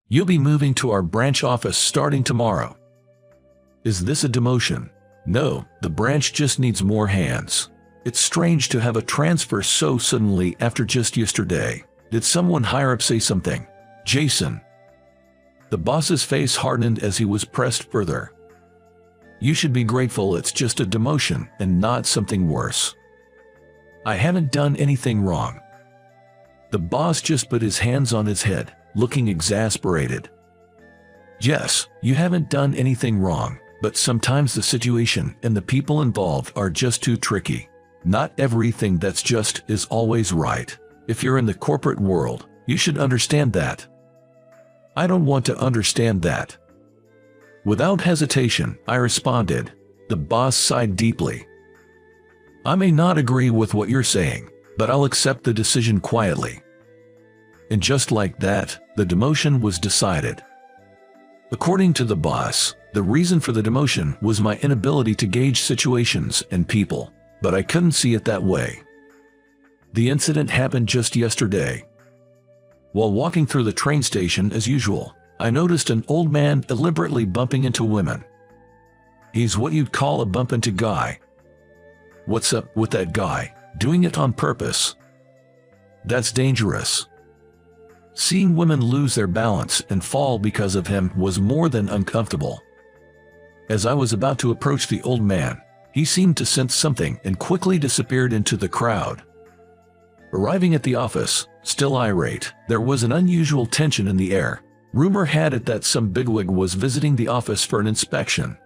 You'll be moving to our branch office starting tomorrow. Is this a demotion? No, the branch just needs more hands. It's strange to have a transfer so suddenly after just yesterday. Did someone higher up say something? Jason. The boss's face hardened as he was pressed further. You should be grateful it's just a demotion and not something worse. I haven't done anything wrong. The boss just put his hands on his head, looking exasperated. Yes, you haven't done anything wrong, but sometimes the situation and the people involved are just too tricky. Not everything that's just is always right. If you're in the corporate world, you should understand that. I don't want to understand that. Without hesitation, I responded. The boss sighed deeply. I may not agree with what you're saying, but I'll accept the decision quietly. And just like that, the demotion was decided. According to the boss, the reason for the demotion was my inability to gauge situations and people, but I couldn't see it that way. The incident happened just yesterday. While walking through the train station as usual, I noticed an old man deliberately bumping into women. He's what you'd call a bump into guy. What's up with that guy? Doing it on purpose? That's dangerous. Seeing women lose their balance and fall because of him was more than uncomfortable. As I was about to approach the old man, he seemed to sense something and quickly disappeared into the crowd. Arriving at the office, still irate, there was an unusual tension in the air. Rumor had it that some bigwig was visiting the office for an inspection.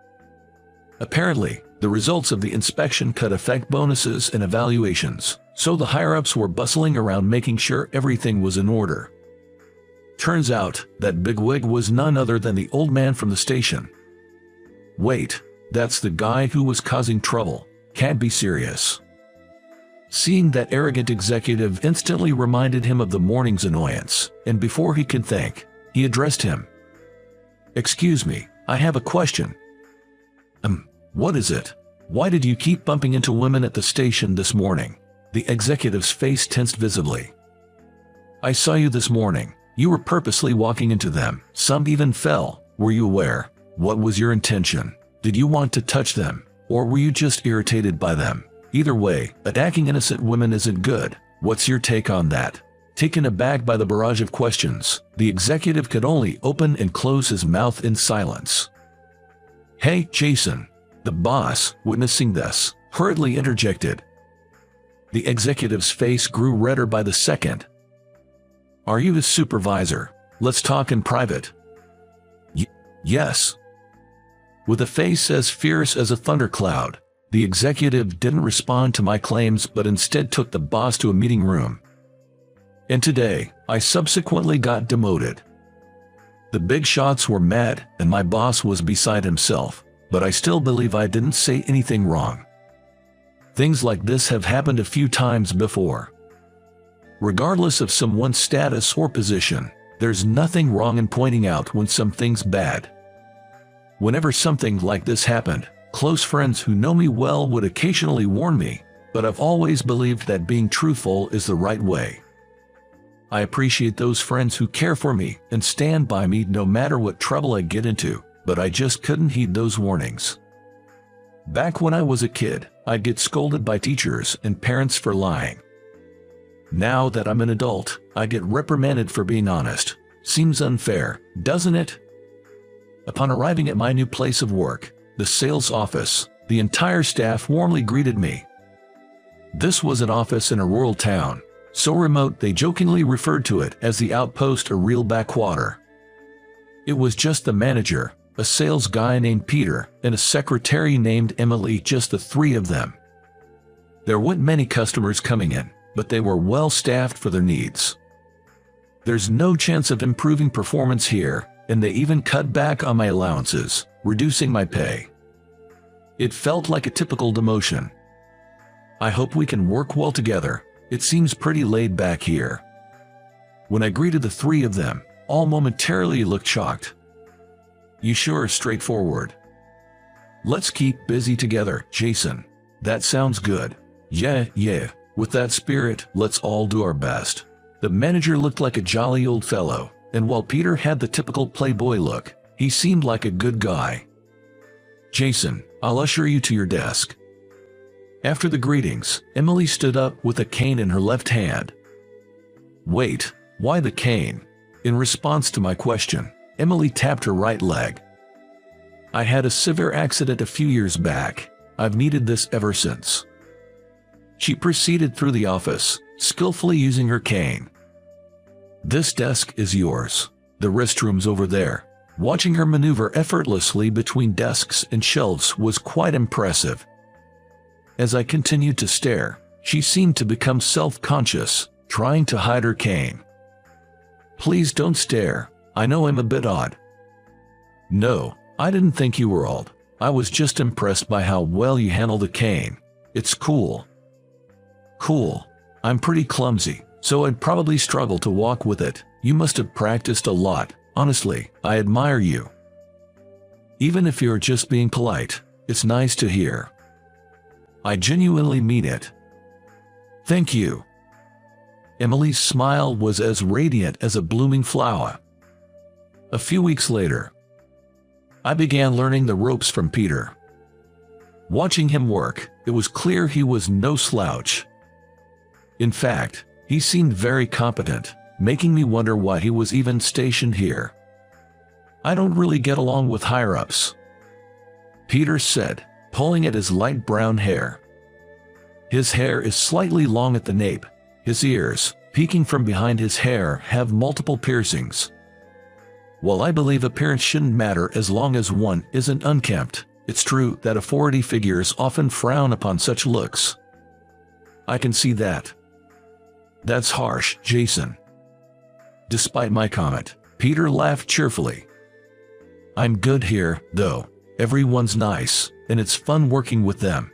Apparently, the results of the inspection could affect bonuses and evaluations, so the higher-ups were bustling around making sure everything was in order. Turns out, that bigwig was none other than the old man from the station. Wait, that's the guy who was causing trouble. Can't be serious. Seeing that arrogant executive instantly reminded him of the morning's annoyance, and before he could think, he addressed him. Excuse me, I have a question. What is it? Why did you keep bumping into women at the station this morning? The executive's face tensed visibly. I saw you this morning. You were purposely walking into them. Some even fell. Were you aware? What was your intention? Did you want to touch them? Or were you just irritated by them? Either way, attacking innocent women isn't good. What's your take on that? Taken aback by the barrage of questions, the executive could only open and close his mouth in silence. Hey, Jason. The boss, witnessing this, hurriedly interjected. The executive's face grew redder by the second. Are you his supervisor? Let's talk in private. Yes. With a face as fierce as a thundercloud, the executive didn't respond to my claims but instead took the boss to a meeting room. And today, I subsequently got demoted. The big shots were mad and my boss was beside himself, but I still believe I didn't say anything wrong. Things like this have happened a few times before. Regardless of someone's status or position, there's nothing wrong in pointing out when something's bad. Whenever something like this happened, close friends who know me well would occasionally warn me, but I've always believed that being truthful is the right way. I appreciate those friends who care for me and stand by me no matter what trouble I get into, but I just couldn't heed those warnings. Back when I was a kid, I'd get scolded by teachers and parents for lying. Now that I'm an adult, I get reprimanded for being honest. Seems unfair, doesn't it? Upon arriving at my new place of work, the sales office, the entire staff warmly greeted me. This was an office in a rural town, so remote they jokingly referred to it as the outpost or real backwater. It was just the manager, a sales guy named Peter, and a secretary named Emily, just the three of them. There weren't many customers coming in, but they were well staffed for their needs. There's no chance of improving performance here, and they even cut back on my allowances, reducing my pay. It felt like a typical demotion. I hope we can work well together. It seems pretty laid back here. When I greeted the three of them, all momentarily looked shocked. You sure are straightforward. Let's keep busy together, Jason. That sounds good. Yeah. With that spirit, let's all do our best. The manager looked like a jolly old fellow, and while Peter had the typical playboy look, he seemed like a good guy. "Jason, I'll usher you to your desk." After the greetings, Emily stood up with a cane in her left hand. "Wait, why the cane?" In response to my question, Emily tapped her right leg. "I had a severe accident a few years back. I've needed this ever since." She proceeded through the office, skillfully using her cane. "This desk is yours. The restroom's over there." Watching her maneuver effortlessly between desks and shelves was quite impressive. As I continued to stare, she seemed to become self-conscious, trying to hide her cane. "Please don't stare. I know I'm a bit odd." "No, I didn't think you were odd. I was just impressed by how well you handle the cane. It's cool." "Cool. I'm pretty clumsy, so I'd probably struggle to walk with it. You must have practiced a lot. Honestly, I admire you." "Even if you're just being polite, it's nice to hear." "I genuinely mean it." "Thank you." Emily's smile was as radiant as a blooming flower. A few weeks later, I began learning the ropes from Peter. Watching him work, it was clear he was no slouch. In fact, he seemed very competent, making me wonder why he was even stationed here. "I don't really get along with higher-ups," Peter said, pulling at his light brown hair. His hair is slightly long at the nape. His ears, peeking from behind his hair, have multiple piercings. While I believe appearance shouldn't matter as long as one isn't unkempt, it's true that authority figures often frown upon such looks. "I can see that." "That's harsh, Jason." Despite my comment, Peter laughed cheerfully. "I'm good here, though. Everyone's nice, and it's fun working with them.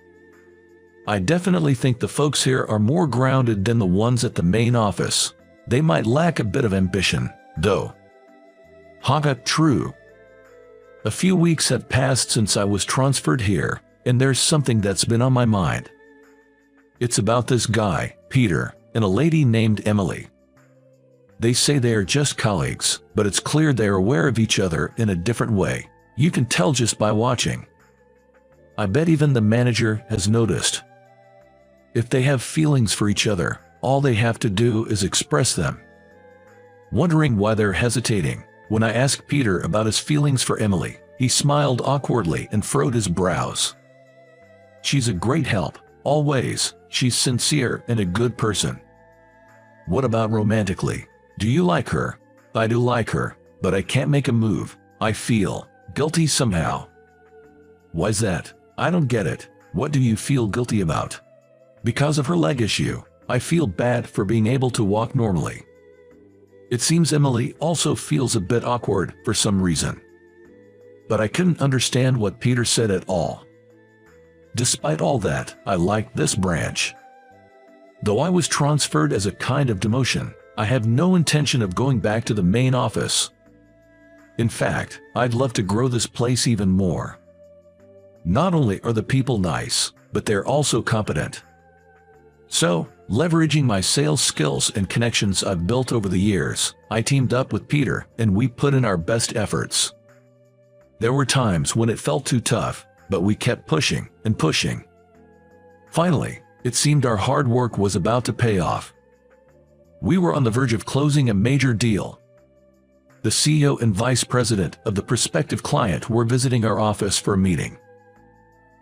I definitely think the folks here are more grounded than the ones at the main office. They might lack a bit of ambition, though." Haha, true. A few weeks have passed since I was transferred here, and there's something that's been on my mind. It's about this guy, Peter, and a lady named Emily. They say they are just colleagues, but it's clear they are aware of each other in a different way. You can tell just by watching. I bet even the manager has noticed. If they have feelings for each other, all they have to do is express them. Wondering why they're hesitating, when I asked Peter about his feelings for Emily, he smiled awkwardly and furrowed his brows. "She's a great help, always. She's sincere and a good person." "What about romantically? Do you like her?" "I do like her, but I can't make a move. I feel guilty somehow." "Why's that? I don't get it. What do you feel guilty about?" "Because of her leg issue. I feel bad for being able to walk normally." It seems Emily also feels a bit awkward for some reason. But I couldn't understand what Peter said at all. Despite all that, I liked this branch. Though I was transferred as a kind of demotion, I have no intention of going back to the main office. In fact, I'd love to grow this place even more. Not only are the people nice, but they're also competent. So, leveraging my sales skills and connections I've built over the years, I teamed up with Peter and we put in our best efforts. There were times when it felt too tough, but we kept pushing and pushing. Finally, it seemed our hard work was about to pay off. We were on the verge of closing a major deal. The CEO and vice president of the prospective client were visiting our office for a meeting.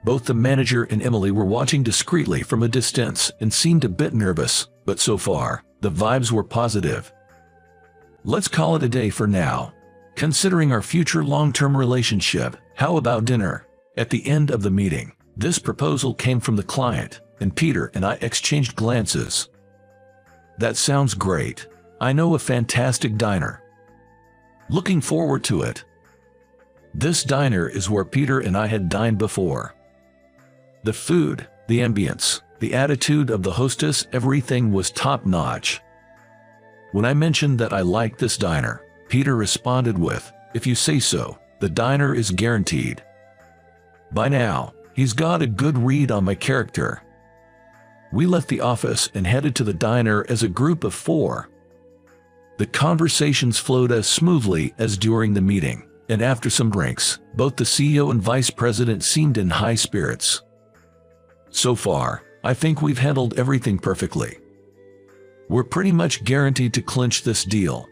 Both the manager and Emily were watching discreetly from a distance and seemed a bit nervous, but so far, the vibes were positive. "Let's call it a day for now. Considering our future long-term relationship, how about dinner?" At the end of the meeting, this proposal came from the client, and Peter and I exchanged glances. "That sounds great. I know a fantastic diner. Looking forward to it." This diner is where Peter and I had dined before. The food, the ambience, the attitude of the hostess, everything was top-notch. When I mentioned that I liked this diner, Peter responded with, "If you say so, the diner is guaranteed." By now, he's got a good read on my character. We left the office and headed to the diner as a group of 4. The conversations flowed as smoothly as during the meeting, and after some drinks, both the CEO and vice president seemed in high spirits. So far, I think we've handled everything perfectly. We're pretty much guaranteed to clinch this deal.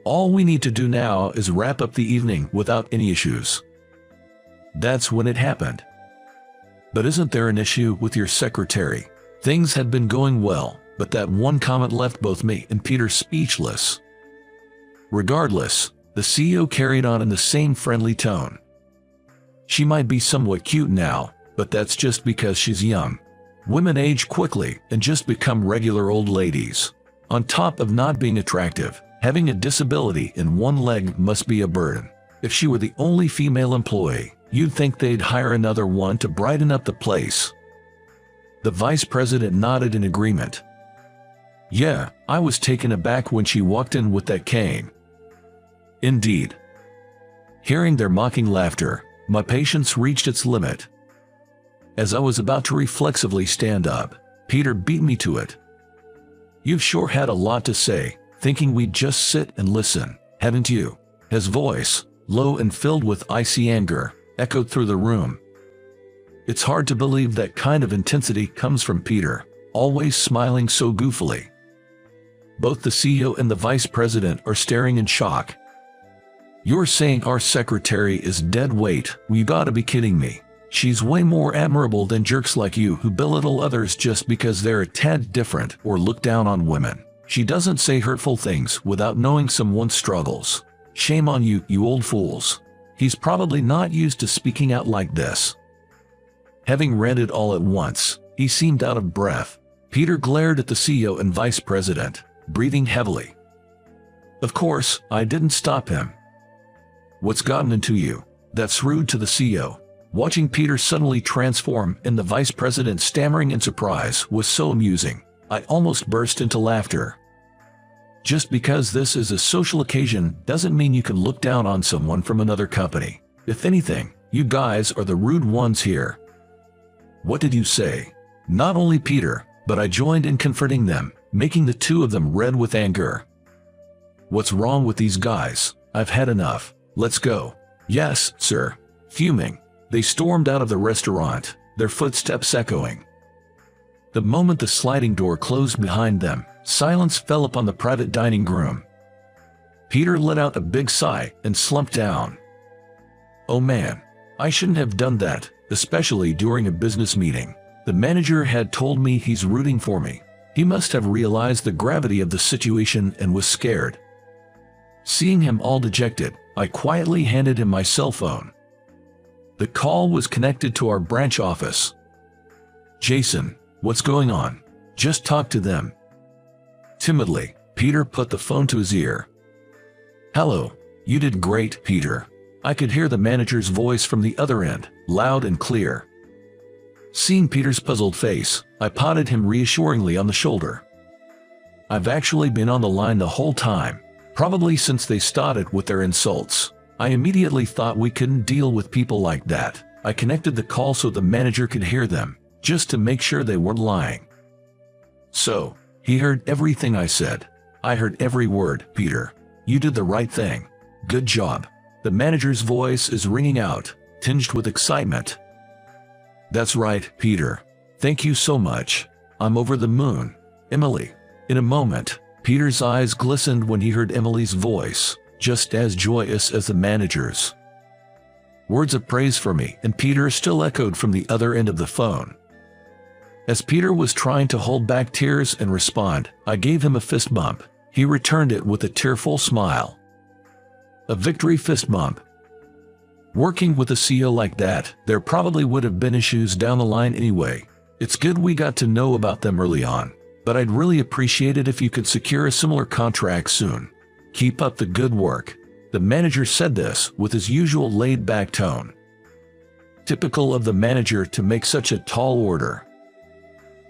All we need to do now is wrap up the evening without any issues. That's when it happened. But isn't there an issue with your secretary? Things had been going well, but that one comment left both me and Peter speechless. Regardless, the CEO carried on in the same friendly tone. She might be somewhat cute now, but that's just because she's young. Women age quickly and just become regular old ladies. On top of not being attractive, having a disability in one leg must be a burden. If she were the only female employee, you'd think they'd hire another one to brighten up the place. The vice president nodded in agreement. Yeah, I was taken aback when she walked in with that cane. Indeed. Hearing their mocking laughter, my patience reached its limit. As I was about to reflexively stand up, Peter beat me to it. You've sure had a lot to say, thinking we'd just sit and listen, haven't you? His voice, low and filled with icy anger, echoed through the room. It's hard to believe that kind of intensity comes from Peter, always smiling so goofily. Both the CEO and the vice president are staring in shock. You're saying our secretary is dead weight? You gotta be kidding me. She's way more admirable than jerks like you who belittle others just because they're a tad different or look down on women. She doesn't say hurtful things without knowing someone's struggles. Shame on you, you old fools. He's probably not used to speaking out like this. Having read it all at once, he seemed out of breath. Peter glared at the CEO and vice president, breathing heavily. Of course, I didn't stop him. What's gotten into you? That's rude to the CEO. Watching Peter suddenly transform and the vice president stammering in surprise was so amusing. I almost burst into laughter. Just because this is a social occasion doesn't mean you can look down on someone from another company. If anything, you guys are the rude ones here. What did you say? Not only Peter, but I joined in comforting them, making the two of them red with anger. What's wrong with these guys? I've had enough. Let's go. Yes, sir. Fuming, they stormed out of the restaurant, their footsteps echoing. The moment the sliding door closed behind them, silence fell upon the private dining room. Peter let out a big sigh and slumped down. Oh man, I shouldn't have done that, especially during a business meeting. The manager had told me he's rooting for me. He must have realized the gravity of the situation and was scared. Seeing him all dejected, I quietly handed him my cell phone. The call was connected to our branch office. Jason, what's going on? Just talk to them. Timidly, Peter put the phone to his ear. Hello, you did great, Peter. I could hear the manager's voice from the other end, loud and clear. Seeing Peter's puzzled face, I patted him reassuringly on the shoulder. I've actually been on the line the whole time, probably since they started with their insults. I immediately thought we couldn't deal with people like that. I connected the call so the manager could hear them, just to make sure they weren't lying. So, he heard everything I said. I heard every word, Peter. You did the right thing. Good job. The manager's voice is ringing out, tinged with excitement. That's right, Peter. Thank you so much. I'm over the moon. Emily. In a moment, Peter's eyes glistened when he heard Emily's voice, just as joyous as the manager's. Words of praise for me and Peter still echoed from the other end of the phone. As Peter was trying to hold back tears and respond, I gave him a fist bump. He returned it with a tearful smile. A victory fist bump. Working with a CEO like that, there probably would have been issues down the line anyway. It's good we got to know about them early on, but I'd really appreciate it if you could secure a similar contract soon. Keep up the good work. The manager said this with his usual laid-back tone. Typical of the manager to make such a tall order.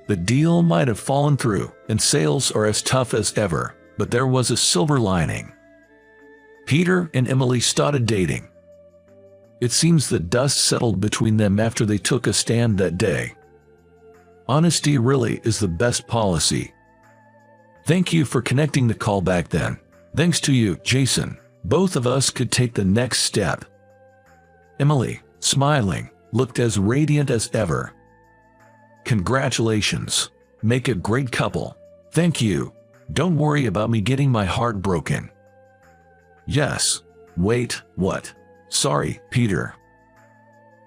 The deal might have fallen through, and sales are as tough as ever, but there was a silver lining. Peter and Emily started dating. It seems the dust settled between them after they took a stand that day. Honesty really is the best policy. Thank you for connecting the call back then. Thanks to you, Jason, both of us could take the next step. Emily, smiling, looked as radiant as ever. Congratulations. Make a great couple. Thank you. Don't worry about me getting my heart broken. Yes. Wait, what? Sorry, Peter.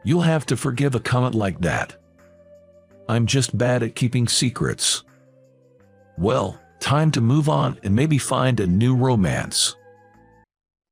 You'll have to forgive a comment like that. I'm just bad at keeping secrets. Well, time to move on and maybe find a new romance.